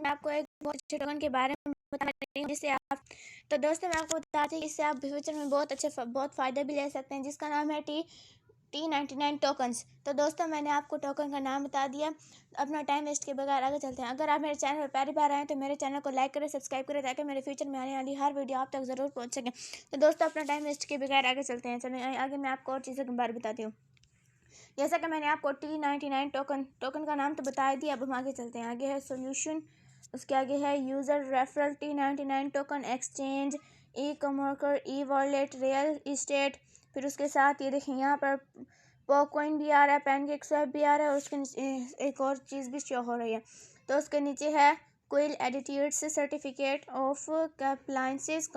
मैं आपको एक बहुत अच्छे टोकन के बारे में बता रही हूँ जिससे आप तो दोस्तों मैं आपको बताती हूँ इससे आप फ्यूचर में बहुत फ़ायदा भी ले सकते हैं, जिसका नाम है T99 टोकन्स। तो दोस्तों मैंने आपको टोकन का नाम बता दिया। अपना टाइम वेस्ट के बगैर आगे चलते हैं। अगर आप मेरे चैनल पर पहली बार आए तो मेरे चैनल को लाइक करें, सब्सक्राइब करें, ताकि मेरे फ्यूचर में आने वाली हर वीडियो आप तक ज़रूर पहुँच सकें। तो दोस्तों अपना टाइम वेस्ट के बगैर आगे चलते हैं। चलें आगे मैं आपको और चीज़ों के बारे में बताती हूँ। जैसा कि मैंने आपको T99 टोकन का नाम तो बता दिया। अब हम आगे चलते हैं। आगे है सोल्यूशन, उसके आगे है user referral, T99 token, exchange, e commerce, e wallet, real estate. फिर उसके साथ ये देखें यहाँ पर पॉककॉइन भी आ रहा है, पैनकेक स्वैप भी आ रहा है, और उसके नीचे एक और चीज़ भी शो हो रही है। तो उसके नीचे है क्विल एडिट्यूड्स सर्टिफिकेट ऑफ कंप्लाइंसेस।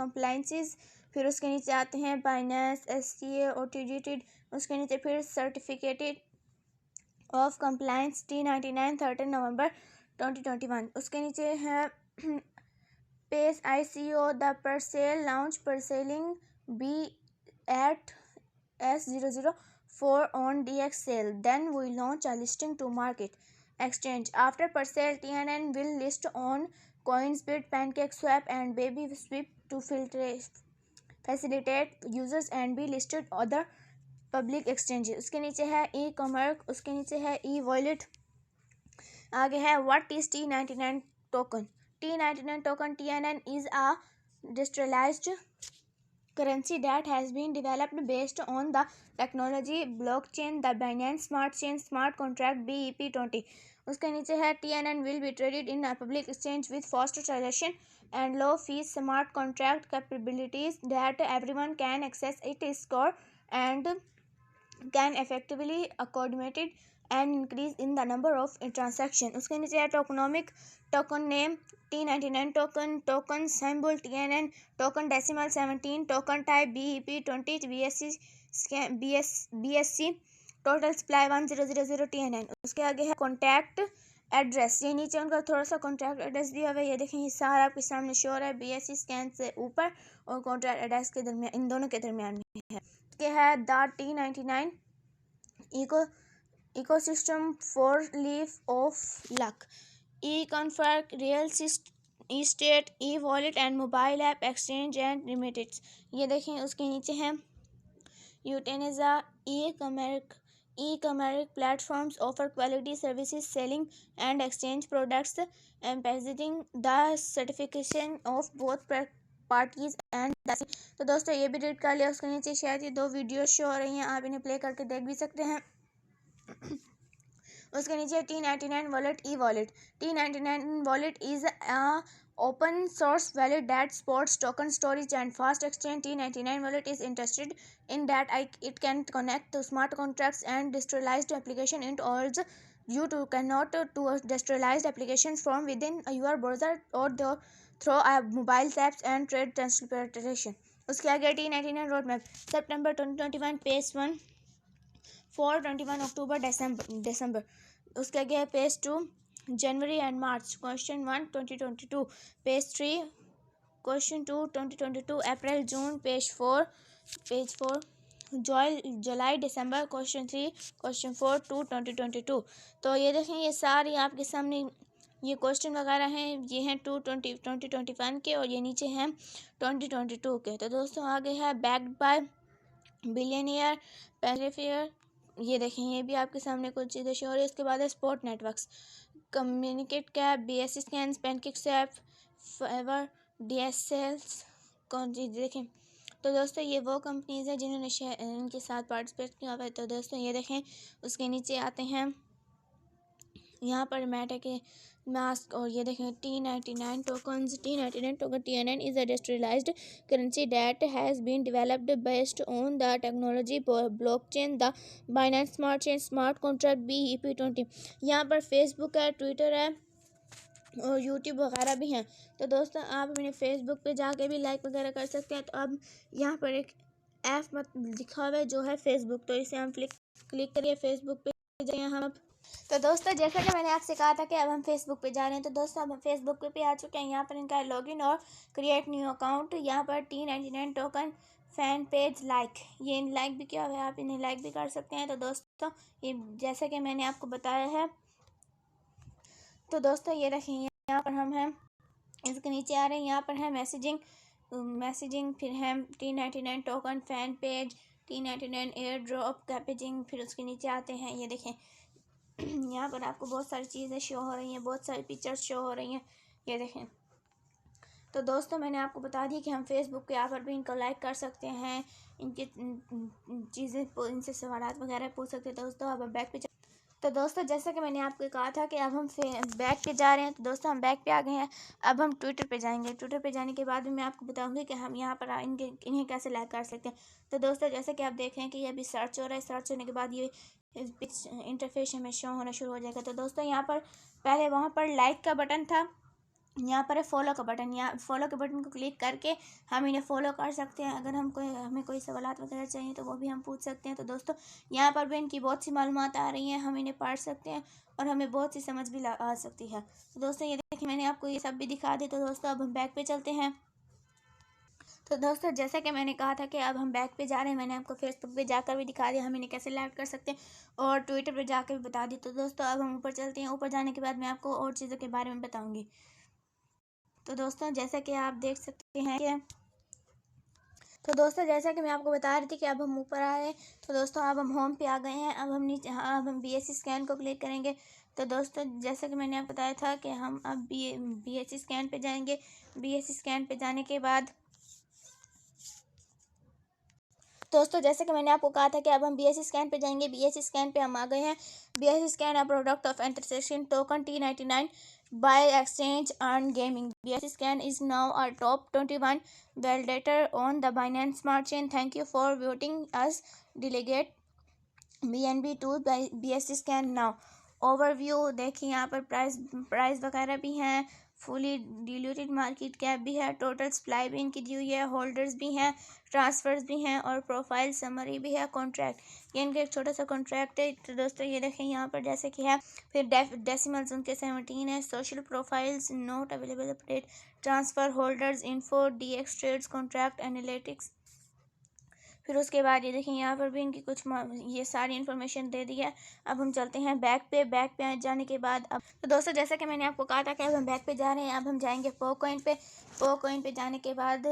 फिर उसके नीचे आते हैं बाइनेंस, SCA, ऑथेंटिकेटेड। उसके नीचे फिर सर्टिफिकेटेड ऑफ कंप्लाइंस, T99 13 नवंबर 2021। उसके नीचे है phase ICO the presale launch presaling B@S004 on DX sale. Then we launch a listing to market exchange. After Parcel, TNN will list on Coinsbit, PancakeSwap and BabySwap to facilitate users and be listed other public exchange. उसके नीचे है e commerce, उसके नीचे है e wallet. आगे है what is T99 token. T99 token TNN is a digitalised currency that has been developed based on the technology blockchain, the Binance Smart Chain Smart Contract BEP20। उसके नीचे है TNN will be traded in a public exchange with fast transaction and low fees, smart contract capabilities that everyone can access. It is secure and can effectively accommodate an increase in the number of transaction। उसके नीचे है tokenomic token name T99 token symbol TNN, token decimal 17, token type BEP20, BSC, total supply 1000 TNN। उसके आगे है contact address, ये नीचे उनका थोड़ा सा कॉन्टैक्ट एड्रेस दिया हुआ है। ये देखें ये सारा आपके सामने शो है, BSC स्कैन से ऊपर और कॉन्टैक्ट एड्रेस के दरमियान, इन दोनों के दरमियान में है। के है the T99 ecosystem for leaf of luck, e कॉन्फर्क, real estate, e wallet and mobile app exchange and remittance. ये देखें उसके नीचे है यूटेनिजा e commerce platforms offer quality services selling and exchange products एम्पेजिंग the certification of both parties and. तो दोस्तों ये भी रीड कर लिया। उसके नीचे शायद ये 2 वीडियो शो हो रही हैं, आप इन्हें प्ले करके देख भी सकते हैं। उसके नीचे T99 wallet, e wallet. T99 wallet is a open source wallet that supports token storage and fast exchange. T99 wallet is interested in that it can connect to smart contracts and decentralized application. It allows you to connect to decentralized applications from within your browser or through mobile apps and trade transportation। उसके आगे T99 road map September 2021 page 1 for 21 अक्टूबर दिसंबर। उसके आगे है page 2 January and March, question 1 2022, page 3 question 2 2022, April June, page 4 July December, question 3 question 4 2 2022। तो ये देखें ये सारी आपके सामने ये क्वेश्चन वगैरह हैं, ये हैं 2021 के और ये नीचे हैं 2022 के। तो दोस्तों आगे है बैक्ड बाय बिलियनियर पेरिफेयर, ये देखें ये भी आपके सामने कुछ चीज़ें शो हो रही है। इसके बाद है sport networks, communicate cap, BSC scans, pancake swap, favour, DSLs कौन चीज़ देखें। तो दोस्तों ये वो कंपनीज़ हैं जिन्होंने इनके साथ पार्टिसिपेट किया हुआ है। तो दोस्तों ये देखें उसके नीचे आते हैं यहाँ पर मैटर के मास्क, और ये देखें T99 token TNN is a decentralized currency that has been developed based on the technology blockchain, the Binance Smart Chain Smart Contract BEP20। यहाँ पर फेसबुक है, ट्विटर है और यूट्यूब वगैरह भी हैं। तो दोस्तों आप अपने फेसबुक पे जाके भी लाइक वगैरह कर सकते हैं। तो अब यहाँ पर एक ऐप लिखा हुआ है जो है फेसबुक, तो इसे हम क्लिक करिए, फेसबुक पे जाइए हम। तो दोस्तों जैसा कि मैंने आपसे कहा था कि अब हम फेसबुक पे जा रहे हैं, तो दोस्तों अब हम फेसबुक पे आ चुके हैं। यहाँ पर इनका लॉगिन और क्रिएट न्यू अकाउंट, यहाँ पर T99 token fan page like, ये लाइक भी किया हुआ है, आप इन्हें लाइक भी कर सकते हैं। तो दोस्तों ये जैसा कि मैंने आपको बताया है, तो दोस्तों ये रखें यहाँ यहाँ पर हम हैं, इसके नीचे आ रहे हैं, यहाँ पर है मैसेजिंग, फिर है T99 token, fan page, T99 airdrop, कैपेजिंग। फिर उसके नीचे आते हैं, ये देखें यहाँ पर आपको बहुत सारी चीज़ें शो हो रही हैं, बहुत सारी पिक्चर्स शो हो रही हैं, ये देखें। तो दोस्तों मैंने आपको बता दी कि हम फेसबुक के यहाँ पर भी इनको लाइक कर सकते हैं, इनके चीज़ें इनसे सवालात वगैरह पूछ सकते हैं। दोस्तों अब हम बैक पे तो दोस्तों जैसा कि मैंने आपको कहा था कि अब हम बैक पे जा रहे हैं, तो दोस्तों हम बैक पे आ गए हैं। अब हम ट्विटर पे जाएंगे। ट्विटर पे जाने के बाद भी मैं आपको बताऊंगी कि हम यहाँ पर इन्हें कैसे लाइक कर सकते हैं। तो दोस्तों जैसे कि आप देख रहे हैं कि ये अभी सर्च हो रहा है, सर्च होने के बाद ये इंटरफेस हमें शो होना शुरू हो जाएगा। तो दोस्तों यहाँ पर पहले वहाँ पर लाइक का बटन था, यहाँ पर है फॉलो का बटन। यहाँ फॉलो के बटन को क्लिक करके हम इन्हें फॉलो कर सकते हैं। अगर हमें कोई सवालात वगैरह चाहिए तो वो भी हम पूछ सकते हैं। तो दोस्तों यहाँ पर भी इनकी बहुत सी मालूमात आ रही हैं, हम इन्हें पढ़ सकते हैं और हमें बहुत सी समझ भी आ सकती है। तो दोस्तों ये देखिए मैंने आपको ये सब भी दिखा दी। तो दोस्तों अब हम बैक पे चलते हैं। तो दोस्तों जैसा कि मैंने कहा था कि अब हम बैक पे जा रहे हैं, मैंने आपको फेसबुक पे जाकर भी दिखा दिया हम इन्हें कैसे लाइक कर सकते हैं और ट्विटर पे जाकर भी बता दी। तो दोस्तों अब हम ऊपर चलते हैं। ऊपर जाने के बाद मैं आपको और चीज़ों के बारे में बताऊँगी। तो दोस्तों जैसा कि आप देख सकते हैं कि तो दोस्तों जैसा कि मैं आपको बता रही थी कि अब हम ऊपर आ रहे हैं। तो दोस्तों अब हम होम पे आ गए हैं। अब हम नीचे अब हम BSC स्कैन को क्लिक करेंगे। तो दोस्तों जैसा कि मैंने आपको बताया था कि हम अब BSC स्कैन पे जाएंगे। BSC स्कैन पे जाने के बाद दोस्तों जैसे कि मैंने आपको कहा था कि अब हम BSC स्कैन पे जाएंगे। BSC स्कैन पे हम आ गए हैं। BSC scan a product of intersection token T99 by exchange and gaming. BSC scan is now a top 21 validator on the Binance Smart Chain. Thank you for voting us delegate BNB to BSC scan now. Overview देखिए यहाँ पर price वगैरह भी हैं, fully diluted market cap भी है, total supply भी इनकी दी हुई है, होल्डर्स भी हैं, ट्रांसफर्स भी हैं और प्रोफाइल समरी भी है। कॉन्ट्रैक्ट ये इनका एक छोटा सा कॉन्ट्रैक्ट है। तो दोस्तों ये देखें यहाँ पर जैसे कि है, फिर डेसिमल्स उनके 17 है, social profiles not available update, transfer holders info, DX trades contract analytics. फिर उसके बाद ये देखिए यहाँ पर भी इनकी कुछ ये सारी इन्फॉर्मेशन दे दी है। अब हम चलते हैं बैक पे जाने के बाद अब तो दोस्तों जैसा कि मैंने आपको कहा था कि अब हम बैक पे जा रहे हैं। अब हम जाएंगे पोकॉइन पे जाने के बाद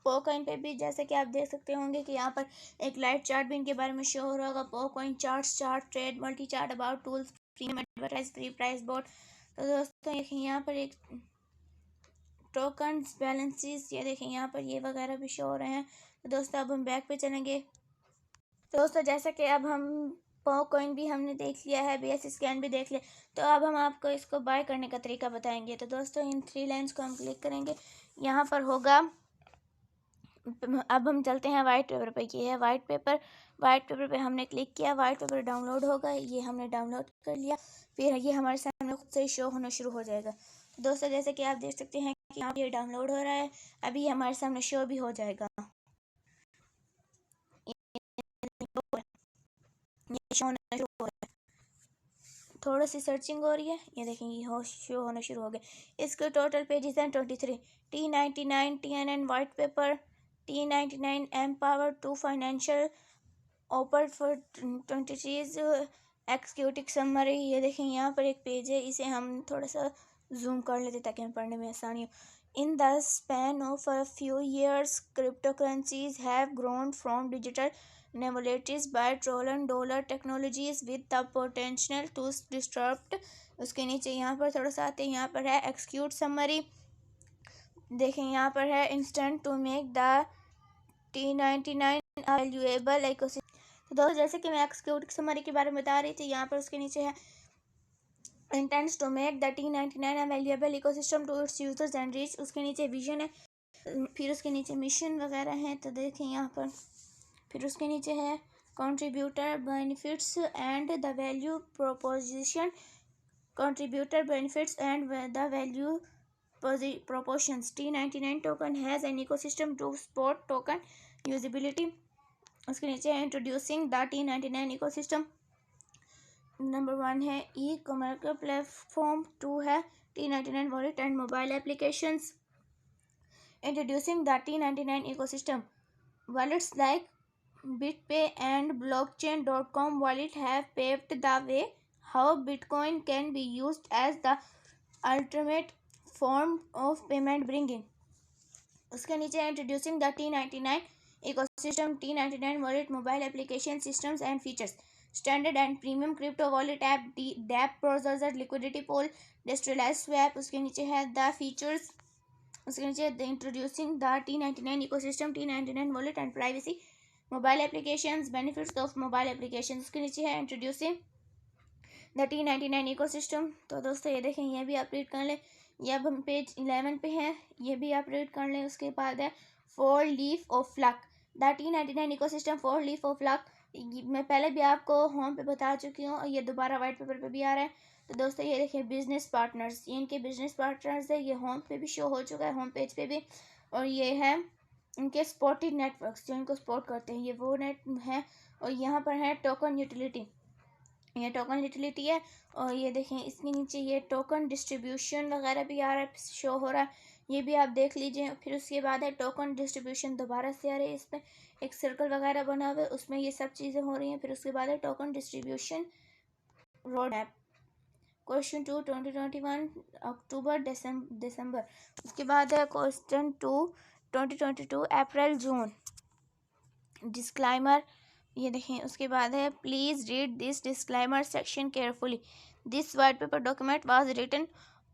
पोकॉइन पे भी जैसे कि आप देख सकते होंगे कि यहाँ पर एक लाइव चार्ट भी इनके बारे में शो हो रहा होगा। PooCoin chart trade multi chart about tools premium advertise free price board. तो दोस्तों देखिए यहाँ पर एक टोकन्स बैलेंसेस ये देखें यहाँ पर ये वगैरह भी शो हो रहे हैं। तो दोस्तों अब हम बैक पे चलेंगे। तो दोस्तों जैसा कि अब हम पोकॉइन भी हमने देख लिया है, BSC स्कैन भी देख लिया, तो अब हम आपको इसको बाय करने का तरीका बताएंगे। तो दोस्तों इन 3 लाइन्स को हम क्लिक करेंगे, यहाँ पर होगा। अब हम चलते हैं वाइट पेपर पे। ये है वाइट पेपर पे हमने क्लिक किया, वाइट पेपर डाउनलोड होगा, ये हमने डाउनलोड कर लिया। फिर ये हमारे सामने खुद से ही शो होना शुरू हो जाएगा। तो दोस्तों जैसे कि आप देख सकते हैं कि यहाँ ये डाउनलोड हो रहा है, अभी ये हमारे सामने शो भी हो जाएगा। ये शो होना शुरू हो रहा है, थोड़ा सी सर्चिंग हो रही है, ये देखेंगे ये शो होना शुरू हो गया। इसके टोटल पेजेस हैं 23। T99 TNN white paper, T99 empower 2 financial ओपर फॉर 23 एक्सिक्यूटिव समरी। ये देखें यहाँ पर एक पेज है, इसे हम थोड़ा सा जूम कर लेते ताकि हमें पढ़ने में आसानी हो। In the span of a few years, cryptocurrencies have grown from digital novelties by trillion-dollar technologies with the potential to disrupt। उसके नीचे यहाँ पर थोड़ा सा आते हैं, यहाँ पर है एक्सिक्यूट समरी। देखें यहाँ पर है instant to make the T99 valuable ecosystem. तो दोस्तों जैसे कि मैं एक्सिक्यूट समरी के बारे में बता रही थी, यहाँ पर उसके नीचे है intends to make the T99 a valuable ecosystem to its users and reach। उसके नीचे विजन है, फिर उसके नीचे मिशन वगैरह हैं। तो देखें यहाँ पर फिर उसके नीचे है contributor benefits and the value proposition, contributor benefits and the value proportions। T99 token has an ecosystem to support token usability। उसके नीचे है introducing the T99 ecosystem। Number 1 है ई-कॉमर्स प्लेटफॉर्म, 2 है T99 wallet and mobile applications. Introducing the T99 ecosystem, wallets like BitPay and blockchain.com wallet have paved the way how Bitcoin can be used as the alternate form of payment bringing. उसके नीचे introducing the T99 ecosystem, T99 wallet, mobile application systems and features, standard and premium crypto wallet app, dApp processor, liquidity pool, decentralized swap। उसके नीचे है the features. उसके नीचे the introducing the T99 ecosystem, T99 wallet and privacy, mobile applications, benefits of mobile application. उसके नीचे है introducing the T99 ecosystem. तो दोस्तों ये देखें, ये भी आप रीड कर लें। ये अब हम पेज 11 पे हैं, ये भी आप रीड कर लें। उसके बाद है 4 leaf of luck, the T99 ecosystem 4 leaf of luck. मैं पहले भी आपको होम पे बता चुकी हूँ, ये दोबारा वाइट पेपर पे भी आ रहा है। तो दोस्तों ये देखिए बिजनेस पार्टनर्स, ये इनके बिजनेस पार्टनर्स है। ये होम पे भी शो हो चुका है, होम पेज पे भी। और ये है इनके सपोर्टेड नेटवर्क्स जो इनको सपोर्ट करते हैं, ये वो नेट है। और यहाँ पर है टोकन यूटिलिटी, ये टोकन यूटिलिटी है। और ये देखें इसके नीचे ये टोकन डिस्ट्रीब्यूशन वगैरह भी आ रहा है, शो हो रहा है, ये भी आप देख लीजिए। फिर उसके बाद है टोकन डिस्ट्रीब्यूशन, दोबारा से आ रही है, इसमें एक सर्कल वगैरह बना हुआ है, उसमें ये सब चीज़ें हो रही हैं। फिर उसके बाद है token distribution road map, question 2 2021 अक्टूबर दिसंबर। उसके बाद है क्वेश्चन 2 2022 अप्रैल जून, डिस्क्लाइमर। ये देखें उसके बाद है please read this disclaimer section carefully, this white paper document was written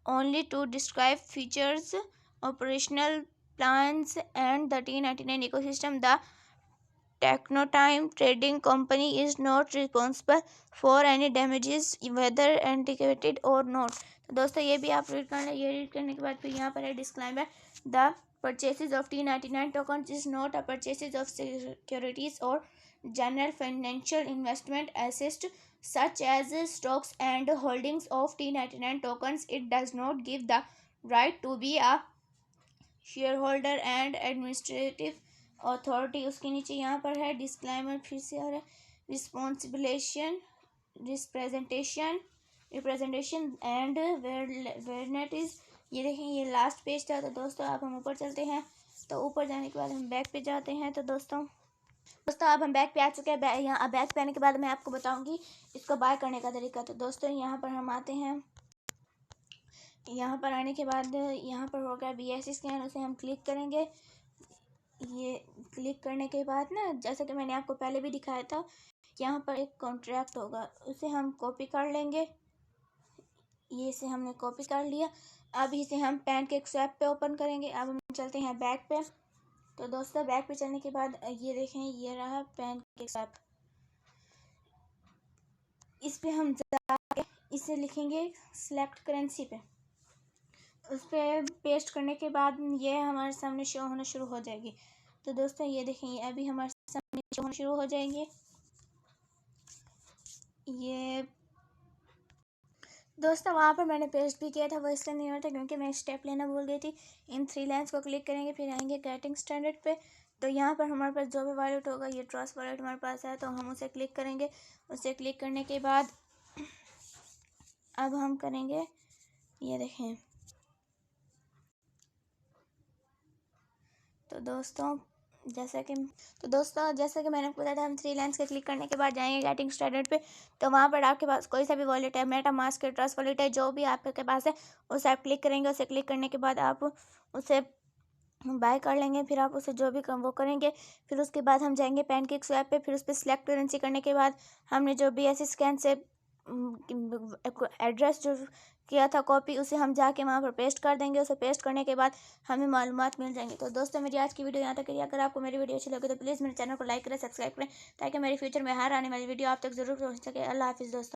only to describe features, operational plans and the T99 ecosystem. The Technotime Trading Company is not responsible for any damages whether anticipated or not। तो दोस्तों ये भी आप read कर लें। ये read करने के बाद फिर यहाँ पर है disclaimer, the purchases of T99 tokens is not a purchases of securities or general financial investment assets such as stocks and holdings of T99 tokens. It does not give the right to be a shareholder and administrative authority। उसके नीचे यहाँ पर है disclaimer, फिर से आ रहा है रिस्पॉन्सिबिलेशन representation and वेयरनेट is. ये देखें ये लास्ट पेज था। तो दोस्तों अब हम ऊपर चलते हैं। तो ऊपर जाने के बाद हम बैक पे जाते हैं। तो दोस्तों अब हम बैक पे आ चुके हैं। यहाँ बैक पे आने के बाद मैं आपको बताऊंगी इसको बाय करने का तरीका। तो दोस्तों यहाँ पर हम आते हैं, यहाँ पर आने के बाद यहाँ पर होगा BSC स्कैन, उसे हम क्लिक करेंगे। ये क्लिक करने के बाद ना, जैसा कि मैंने आपको पहले भी दिखाया था, यहाँ पर एक कॉन्ट्रैक्ट होगा, उसे हम कॉपी कर लेंगे। ये इसे हमने कॉपी कर लिया। अब इसे हम पैनकेक स्वैप पे ओपन करेंगे। अब हम चलते हैं बैक पे। तो दोस्तों बैक पे चलने के बाद ये देखें, ये रहा पैनकेक स्वैप। इस पे हम जाके इसे लिखेंगे सिलेक्ट करेंसी पे, उस पर पेस्ट करने के बाद ये हमारे सामने शो होना शुरू हो जाएगी। तो दोस्तों ये देखें, ये अभी हमारे सामने शो होना शुरू हो जाएंगे। ये दोस्तों वहाँ पर मैंने पेस्ट भी किया था, वो इसलिए नहीं होता क्योंकि मैं स्टेप लेना भूल गई थी। इन 3 लाइन्स को क्लिक करेंगे, फिर आएंगे गेटिंग स्टैंडर्ड पे। तो यहाँ पर हमारे पास जो भी वॉलेट होगा, ये ट्रस्ट वॉलेट हमारे पास है, तो हम उसे क्लिक करेंगे। उसे क्लिक करने के बाद अब हम करेंगे, ये देखें। तो दोस्तों जैसा कि मैंने आपको बताया था, हम 3 लाइन्स के क्लिक करने के बाद जाएंगे गेटिंग स्टार्टेड पे। तो वहाँ पर आपके पास कोई सा भी वॉलेट है, मेटामास्क है, ट्रस्ट वॉलेट है, जो भी आपके पास है, उसे आप क्लिक करेंगे। उसे क्लिक करने के बाद आप उसे बाय कर लेंगे। फिर आप उसे जो भी वो करेंगे, फिर उसके बाद हम जाएंगे पैनकेक स्वैप पे। फिर उस पर सिलेक्ट करेंसी करने के बाद हमने जो BSC स्कैन से एड्रेस जो किया था कॉपी, उसे हम जाके वहाँ पर पेस्ट कर देंगे। उसे पेस्ट करने के बाद हमें मालूमात मिल जाएंगी। तो दोस्तों मेरी आज की वीडियो यहाँ तक है। अगर आपको मेरी वीडियो अच्छी लगे तो प्लीज़ मेरे चैनल को लाइक करें, सब्सक्राइब करें, ताकि मेरी फ्यूचर में हर आने वाली वीडियो आप तक जरूर पहुँच सके। अल्लाह हाफिज़ दोस्तों।